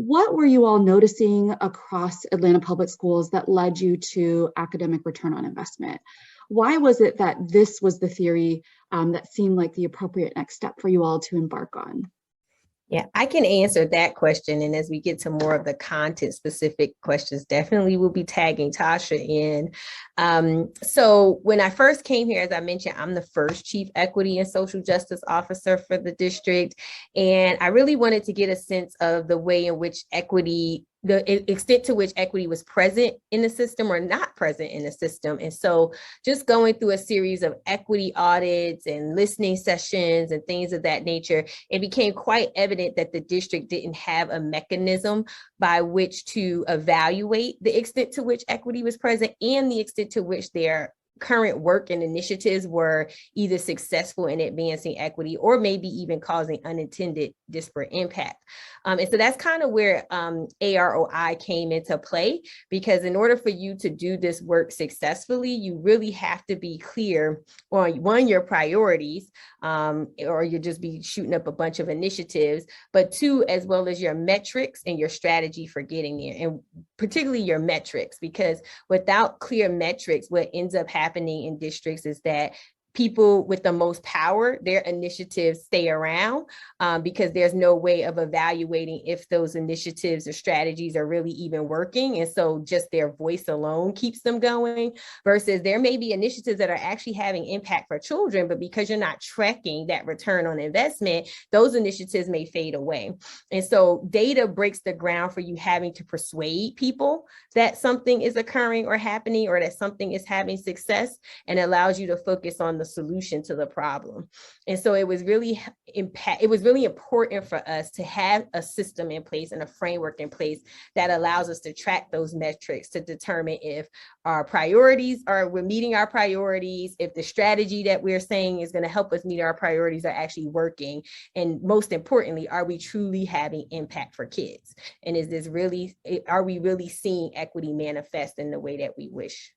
what were you all noticing across Atlanta Public Schools that led you to academic return on investment? Why was it that this was the theory that seemed like the appropriate next step for you all to embark on? Yeah, I can answer that question. And as we get to more of the content specific questions, definitely we'll be tagging Tasha in. So when I first came here, as I mentioned, I'm the first Chief Equity and Social Justice Officer for the district. And I really wanted to get a sense of the way in which the extent to which equity was present in the system or not present in the system. And so just going through a series of equity audits and listening sessions and things of that nature, it became quite evident that the district didn't have a mechanism by which to evaluate the extent to which equity was present and the extent to which their current work and initiatives were either successful in advancing equity or maybe even causing unintended disparate impact. And so that's kind of where A-ROI came into play, because in order for you to do this work successfully, you really have to be clear on, one, your priorities, or you'll just be shooting up a bunch of initiatives, but two, as well as your metrics and your strategy for getting there, and particularly your metrics, because without clear metrics, what ends up happening in districts is that people with the most power, their initiatives stay around because there's no way of evaluating if those initiatives or strategies are really even working. And so just their voice alone keeps them going, versus there may be initiatives that are actually having impact for children, but because you're not tracking that return on investment, those initiatives may fade away. And so data breaks the ground for you having to persuade people that something is occurring or happening, or that something is having success, and allows you to focus on the solution to the problem. And so it was really important for us to have a system in place and a framework in place that allows us to track those metrics to determine if our priorities we're meeting our priorities, if the strategy that we're saying is going to help us meet our priorities are actually working, and most importantly, are we truly having impact for kids? And are we really seeing equity manifest in the way that we wish?